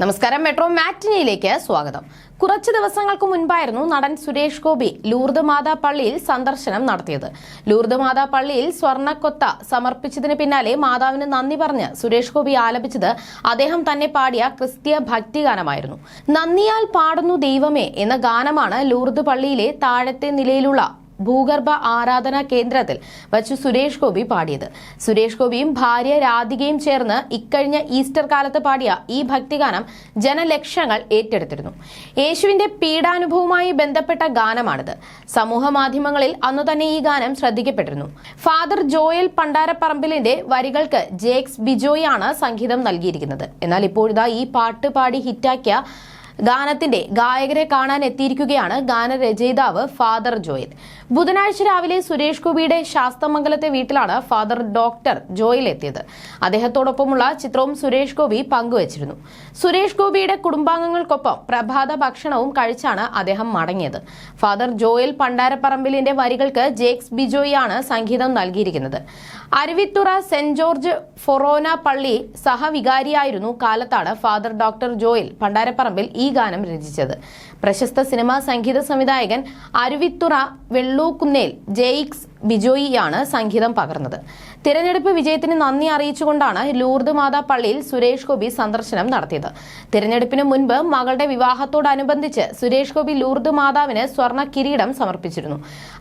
നമസ്കാരം. മെട്രോ മാറ്റിനിയിലേക്ക് സ്വാഗതം. കുറച്ച് ദിവസങ്ങൾക്ക് മുൻപായിരുന്നു നടൻ സുരേഷ് ഗോപി ലൂർദ് മാതാ പള്ളിയിൽ സന്ദർശനം നടത്തിയത്. ലൂർദ് മാതാ പള്ളിയിൽ സ്വർണ്ണക്കൊത്ത സമർപ്പിച്ചതിന് പിന്നാലെ മാതാവിന് നന്ദി പറഞ്ഞ് സുരേഷ് ഗോപി ആലപിച്ചത് അദ്ദേഹം തന്നെ പാടിയ ക്രിസ്തീയ ഭക്തിഗാനമായിരുന്നു. നന്ദിയാൽ പാടുന്നു ദൈവമേ എന്ന ഗാനമാണ് ലൂർദ് പള്ളിയിലെ താഴത്തെ നിലയിലുള്ള ഭൂഗർഭ ആരാധനാ കേന്ദ്രത്തിൽ വച്ചു സുരേഷ് ഗോപി പാടിയത്. സുരേഷ് ഗോപിയും ഭാര്യ രാധികയും ചേർന്ന് ഇക്കഴിഞ്ഞ ഈസ്റ്റർ കാലത്ത് പാടിയ ഈ ഭക്തിഗാനം ജനലക്ഷങ്ങൾ ഏറ്റെടുത്തിരുന്നു. യേശുവിന്റെ പീഡാനുഭവവുമായി ബന്ധപ്പെട്ട ഗാനമാണിത്. സമൂഹ മാധ്യമങ്ങളിൽ അന്നു തന്നെ ഈ ഗാനം ശ്രദ്ധിക്കപ്പെട്ടിരുന്നു. ഫാദർ ജോയൽ പണ്ടാരപ്പറമ്പിലിന്റെ വരികൾക്ക് ജേക്സ് ബിജോയ് ആണ് സംഗീതം നൽകിയിരിക്കുന്നത്. എന്നാൽ ഇപ്പോഴിതാ ഈ പാട്ട് പാടി ഹിറ്റാക്കിയ ഗാനത്തിന്റെ ഗായകരെ കാണാൻ എത്തിയിരിക്കുകയാണ് ഗാനരചയിതാവ് ഫാദർ ജോയൽ. ബുധനാഴ്ച രാവിലെ സുരേഷ് ഗോപിയുടെ ശാസ്തമംഗലത്തെ വീട്ടിലാണ് ഫാദർ ഡോക്ടർ ജോയൽ എത്തിയത്. അദ്ദേഹത്തോടൊപ്പമുള്ള ചിത്രവും സുരേഷ് ഗോപി പങ്കുവച്ചിരുന്നു. സുരേഷ് ഗോപിയുടെ കുടുംബാംഗങ്ങൾക്കൊപ്പം പ്രഭാത ഭക്ഷണവും കഴിച്ചാണ് അദ്ദേഹം മടങ്ങിയത്. ഫാദർ ജോയൽ പണ്ടാരപ്പറമ്പിലിന്റെ വരികൾക്ക് ജേക്സ് ബിജോയ് ആണ് സംഗീതം നൽകിയിരിക്കുന്നത്. അരുവിത്തുറ സെന്റ് ജോർജ് ഫൊറോന പള്ളി സഹവികാരിയായിരുന്നു കാലത്താണ് ഫാദർ ഡോക്ടർ ജോയൽ പണ്ടാരപ്പറമ്പിൽ ഈ ഗാനം രചിച്ചത്. പ്രശസ്ത സിനിമാ സംഗീത സംവിധായകൻ അരുവിത്തുറ വെള്ളൂക്കുന്നേൽ ജെയ്ക്സ് ബിജോയിയാണ് സംഗീതം പകർന്നത്. തിരഞ്ഞെടുപ്പ് വിജയത്തിന് നന്ദി അറിയിച്ചുകൊണ്ടാണ് ലൂർദ് മാതാ പള്ളിയിൽ സുരേഷ് ഗോപി സന്ദർശനം നടത്തിയത്. തിരഞ്ഞെടുപ്പിന് മുൻപ് മകളുടെ വിവാഹത്തോടനുബന്ധിച്ച് സുരേഷ് ഗോപി ലൂർദ് മാതാവിന് സ്വർണ്ണ കിരീടം സമർപ്പിച്ചിരുന്നു.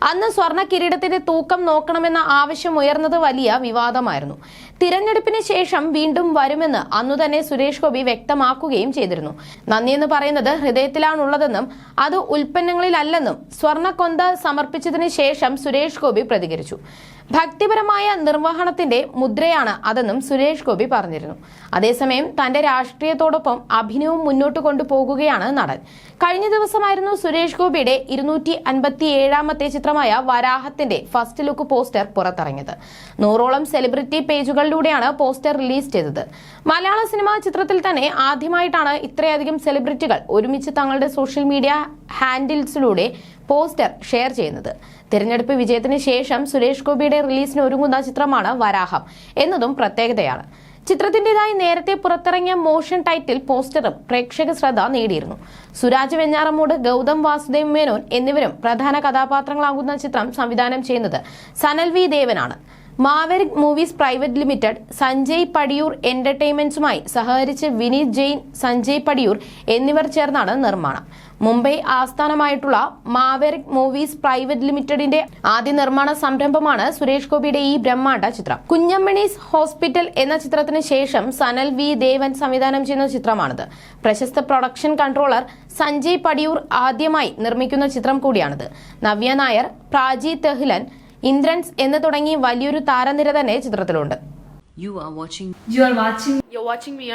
അന്ന് സ്വർണ്ണ കിരീടത്തിന്റെ തൂക്കം നോക്കണമെന്ന ആവശ്യം ഉയർന്നത് വലിയ വിവാദമായിരുന്നു. തിരഞ്ഞെടുപ്പിന് ശേഷം വീണ്ടും വരുമെന്ന് അന്നു തന്നെ സുരേഷ് ഗോപി വ്യക്തമാക്കുകയും ചെയ്തിരുന്നു. നന്ദിയെന്ന് പറയുന്നത് ഹൃദയത്തിലാണുള്ളതെന്നും അത് ഉൽപ്പന്നങ്ങളിലല്ലെന്നും സ്വർണ്ണക്കൊന്ത സമർപ്പിച്ചതിന് ശേഷം സുരേഷ് ഗോപി പ്രതികരിച്ചു. ഭക്തിപരമായ നിർവഹണത്തിന്റെ മുദ്രയാണ് അതെന്നും സുരേഷ് ഗോപി പറഞ്ഞിരുന്നു. അതേസമയം തന്റെ രാഷ്ട്രീയത്തോടൊപ്പം അഭിനയവും മുന്നോട്ട് കൊണ്ടുപോകുകയാണ് നടൻ. കഴിഞ്ഞ ദിവസമായിരുന്നു സുരേഷ് ഗോപിയുടെ 257ാമത്തെ ചിത്രമായ വരാഹത്തിന്റെ ഫസ്റ്റ് ലുക്ക് പോസ്റ്റർ പുറത്തിറങ്ങിയത്. 100ഓളം സെലിബ്രിറ്റി പേജുകളിലൂടെയാണ് പോസ്റ്റർ റിലീസ് ചെയ്തത്. മലയാള സിനിമാ ചിത്രത്തിൽ തന്നെ ആദ്യമായിട്ടാണ് ഇത്രയധികം സെലിബ്രിറ്റികൾ ഒരുമിച്ച് തങ്ങളുടെ സോഷ്യൽ മീഡിയ ഹാൻഡിൽസിലൂടെ പോസ്റ്റർ ഷെയർ ചെയ്യുന്നത്. തിരഞ്ഞെടുപ്പ് വിജയത്തിന് ശേഷം സുരേഷ് ഗോപിയുടെ റിലീസിന് ഒരുങ്ങുന്ന ചിത്രമാണ് വരാഹം എന്നതും പ്രത്യേകതയാണ്. ചിത്രത്തിന്റേതായി നേരത്തെ പുറത്തിറങ്ങിയ മോഷൻ ടൈറ്റിൽ പോസ്റ്ററും പ്രേക്ഷക ശ്രദ്ധ നേടിയിരുന്നു. സുരാജ് വെഞ്ഞാറമൂട്, ഗൗതം വാസുദേവ് മേനോൻ എന്നിവരും പ്രധാന കഥാപാത്രങ്ങളാകുന്ന ചിത്രം സംവിധാനം ചെയ്യുന്നത് സനൽ വി ദേവനാണ്. Maverick movies private limited, Sanjay Padiyoor എന്റർടൈൻമെന്റ്സുമായി സഹകരിച്ച് വിനീത് ജെയിൻ, സഞ്ജയ് പടിയൂർ എന്നിവർ ചേർന്നാണ് നിർമ്മാണം. മുംബൈ ആസ്ഥാനമായിട്ടുള്ള മാവെറിക് മൂവീസ് പ്രൈവറ്റ് ലിമിറ്റഡിന്റെ ആദ്യ നിർമ്മാണ സംരംഭമാണ് സുരേഷ് ഗോപിയുടെ ഈ ബ്രഹ്മാണ്ഡ ചിത്രം. കുഞ്ഞമ്മണീസ് ഹോസ്പിറ്റൽ എന്ന ചിത്രത്തിന് ശേഷം സനൽ വി ദേവൻ സംവിധാനം ചെയ്യുന്ന ചിത്രമാണിത്. പ്രശസ്ത പ്രൊഡക്ഷൻ കൺട്രോളർ സഞ്ജയ് പടിയൂർ ആദ്യമായി നിർമ്മിക്കുന്ന ചിത്രം കൂടിയാണിത്. നവ്യ നായർ, പ്രാചി തെഹ്ലൻ, ഇന്ദ്രൻസ് എന്ന് തുടങ്ങി വലിയൊരു താരനിര തന്നെ ചിത്രത്തിലുണ്ട്. You're watching me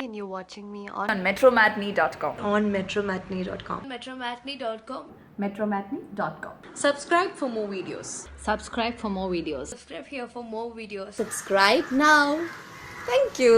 on metromatney.com. on metromatney.com. metromatney.com. Subscribe for more videos. Subscribe for more videos. Subscribe here for more videos. Subscribe now. Thank you.